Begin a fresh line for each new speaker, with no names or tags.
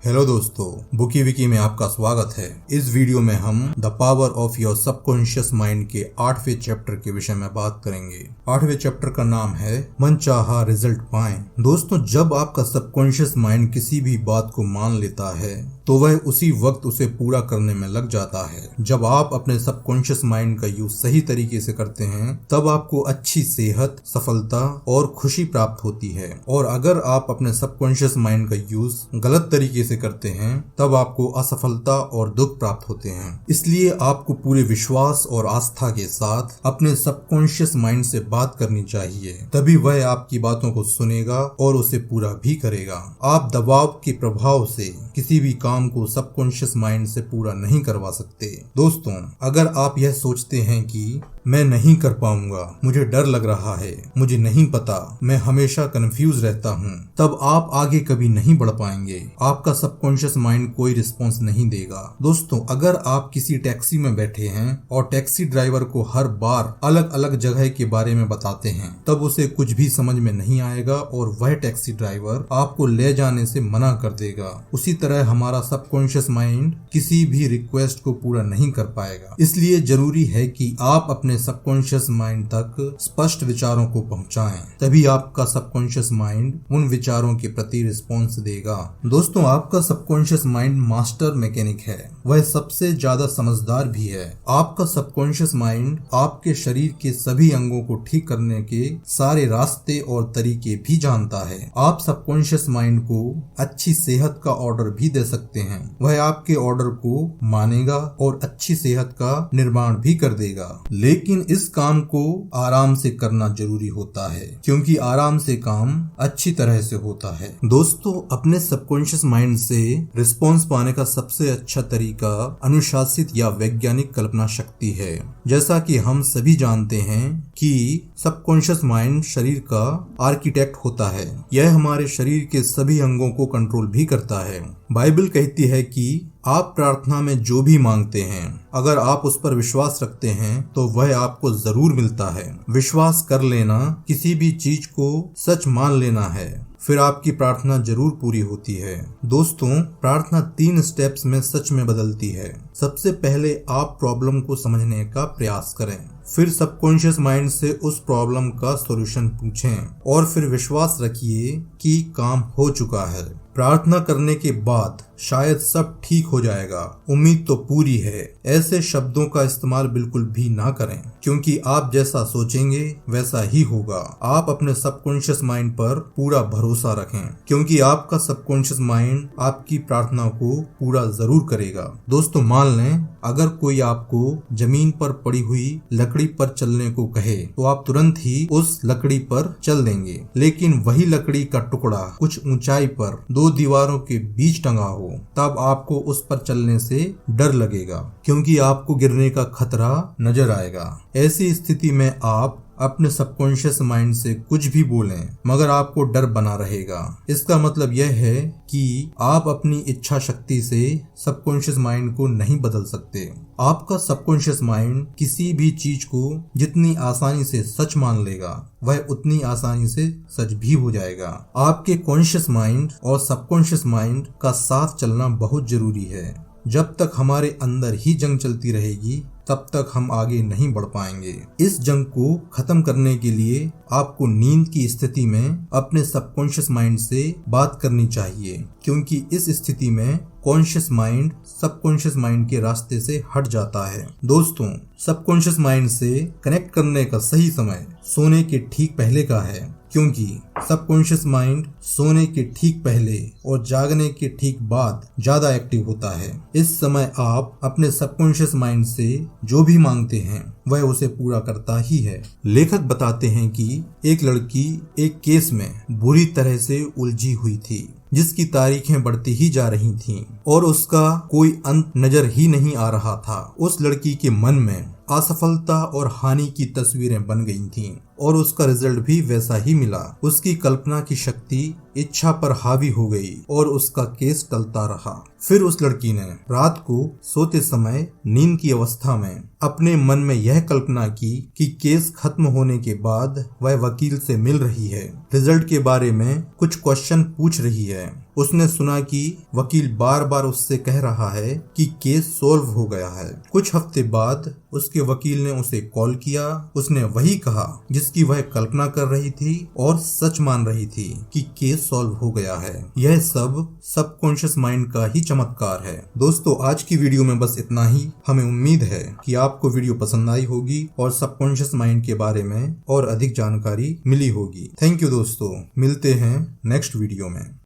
Hello दोस्तों, bookie Vicky में आपका स्वागत है। इस वीडियो में हम the power of your subconscious mind के 8वें चैप्टर के विषय में बात करेंगे। 8वें चैप्टर का नाम है मनचाहा रिजल्ट पाएं। दोस्तों, जब आपका सबकॉन्शियस माइंड किसी भी बात को मान लेता है तो वह उसी वक्त उसे पूरा करने में लग जाता है। जब आप अपने सबकॉन्शियस माइंड का यूज सही तरीके से करते हैं तब आपको अच्छी सेहत, सफलता और खुशी प्राप्त होती है। और अगर आप अपने सबकॉन्शियस माइंड का यूज गलत तरीके से करते हैं तब आपको असफलता और दुख प्राप्त होते हैं। इसलिए आपको पूरे विश्वास और आस्था के साथ अपने सबकॉन्शियस माइंड से बात करनी चाहिए, तभी वह आपकी बातों को सुनेगा और उसे पूरा भी करेगा। आप दबाव के प्रभाव से किसी भी काम को सबकॉन्शियस माइंड से पूरा नहीं करवा सकते। दोस्तों, अगर आप यह सोचते हैं कि मैं नहीं कर पाऊंगा, मुझे डर लग रहा है, मुझे नहीं पता, मैं हमेशा कंफ्यूज रहता हूँ, तब आप आगे कभी नहीं बढ़ पाएंगे। आपका सबकॉन्शियस माइंड कोई रिस्पॉन्स नहीं देगा। दोस्तों, अगर आप किसी टैक्सी में बैठे हैं और टैक्सी ड्राइवर को हर बार अलग अलग जगह के बारे में बताते हैं तब उसे कुछ भी समझ में नहीं आएगा और वह टैक्सी ड्राइवर आपको ले जाने से मना कर देगा। उसी तरह हमारा सबकॉन्शियस माइंड किसी भी रिक्वेस्ट को पूरा नहीं कर पाएगा। इसलिए जरूरी है कि आप अपने सबकॉन्शियस माइंड तक स्पष्ट विचारों को पहुंचाएं, तभी आपका सबकॉन्शियस माइंड उन विचारों के प्रति रिस्पॉन्स देगा। दोस्तों, आपका सबकॉन्शियस माइंड मास्टर मैकेनिक है, वह सबसे ज्यादा समझदार भी है। आपका सबकॉन्शियस माइंड आपके शरीर के सभी अंगों को ठीक करने के सारे रास्ते और तरीके भी जानता है। आप सबकॉन्शियस माइंड को अच्छी सेहत का ऑर्डर भी दे सकते हैं। वह आपके ऑर्डर को मानेगा और अच्छी सेहत का निर्माण भी कर देगा। लेकिन इस काम को आराम से करना जरूरी होता है, क्योंकि आराम से काम अच्छी तरह से होता है। दोस्तों, अपने सबकॉन्शियस माइंड से रिस्पॉन्स पाने का सबसे अच्छा तरीका अनुशासित या वैज्ञानिक कल्पना शक्ति है। जैसा कि हम सभी जानते हैं कि सबकॉन्शियस माइंड शरीर का आर्किटेक्ट होता है। यह हमारे शरीर के सभी अंगों को कंट्रोल भी करता है। बाइबल कहती है कि आप प्रार्थना में जो भी मांगते हैं, अगर आप उस पर विश्वास रखते हैं तो वह आपको जरूर मिलता है। विश्वास कर लेना, किसी भी चीज को सच मान लेना है, फिर आपकी प्रार्थना जरूर पूरी होती है। दोस्तों, प्रार्थना 3 स्टेप्स में सच में बदलती है। सबसे पहले आप प्रॉब्लम को समझने का प्रयास करें, फिर सबकॉन्शियस माइंड से उस प्रॉब्लम का सॉल्यूशन पूछें और फिर विश्वास रखिए कि काम हो चुका है। प्रार्थना करने के बाद शायद सब ठीक हो जाएगा, उम्मीद तो पूरी है, ऐसे शब्दों का इस्तेमाल बिल्कुल भी ना करें, क्योंकि आप जैसा सोचेंगे वैसा ही होगा। आप अपने सबकॉन्शियस माइंड पर पूरा भरोसा रखें, क्योंकि आपका सबकॉन्शियस माइंड आपकी प्रार्थना को पूरा जरूर करेगा। दोस्तों, मान लें अगर कोई आपको जमीन पर पड़ी हुई लकड़ी पर चलने को कहे तो आप तुरंत ही उस लकड़ी पर चल देंगे। लेकिन वही लकड़ी का टुकड़ा कुछ ऊंचाई पर 2 दीवारों के बीच टंगा हो, तब आपको उस पर चलने से डर लगेगा, क्योंकि आपको गिरने का खतरा नजर आएगा। ऐसी स्थिति में आप अपने सबकॉन्शियस माइंड से कुछ भी बोलें मगर आपको डर बना रहेगा। इसका मतलब यह है कि आप अपनी इच्छा शक्ति से सबकॉन्शियस माइंड को नहीं बदल सकते। आपका सबकॉन्शियस माइंड किसी भी चीज को जितनी आसानी से सच मान लेगा वह उतनी आसानी से सच भी हो जाएगा। आपके कॉन्शियस माइंड और सबकॉन्शियस माइंड का साथ चलना बहुत जरूरी है। जब तक हमारे अंदर ही जंग चलती रहेगी तब तक हम आगे नहीं बढ़ पाएंगे। इस जंग को खत्म करने के लिए आपको नींद की स्थिति में अपने सबकॉन्शियस माइंड से बात करनी चाहिए, क्योंकि इस स्थिति में कॉन्शियस माइंड सबकॉन्शियस माइंड के रास्ते से हट जाता है। दोस्तों, सबकॉन्शियस माइंड से कनेक्ट करने का सही समय सोने के ठीक पहले का है, क्योंकि सबकॉन्शियस माइंड सोने के ठीक पहले और जागने के ठीक बाद ज्यादा एक्टिव होता है। इस समय आप अपने सबकॉन्शियस माइंड से जो भी मांगते हैं वह उसे पूरा करता ही है। लेखक बताते हैं कि एक लड़की एक केस में बुरी तरह से उलझी हुई थी, जिसकी तारीखें बढ़ती ही जा रही थीं और उसका कोई अंत नजर ही नहीं आ रहा था। उस लड़की के मन में असफलता और हानि की तस्वीरें बन गई थीं और उसका रिजल्ट भी वैसा ही मिला। उसकी कल्पना की शक्ति इच्छा पर हावी हो गई और उसका केस टलता रहा। फिर उस लड़की ने रात को सोते समय नींद की अवस्था में अपने मन में यह कल्पना की कि केस खत्म होने के बाद वह वकील से मिल रही है, रिजल्ट के बारे में कुछ क्वेश्चन पूछ रही है। उसने सुना कि वकील बार बार उससे कह रहा है कि केस सॉल्व हो गया है। कुछ हफ्ते बाद उसके वकील ने उसे कॉल किया। उसने वही कहा जिसकी वह कल्पना कर रही थी और सच मान रही थी कि केस सॉल्व हो गया है। यह सब सबकॉन्शियस माइंड का ही चमत्कार है। दोस्तों, आज की वीडियो में बस इतना ही। हमें उम्मीद है कि आपको वीडियो पसंद आई होगी और सबकॉन्शियस माइंड के बारे में और अधिक जानकारी मिली होगी। थैंक यू दोस्तों, मिलते हैं नेक्स्ट वीडियो में।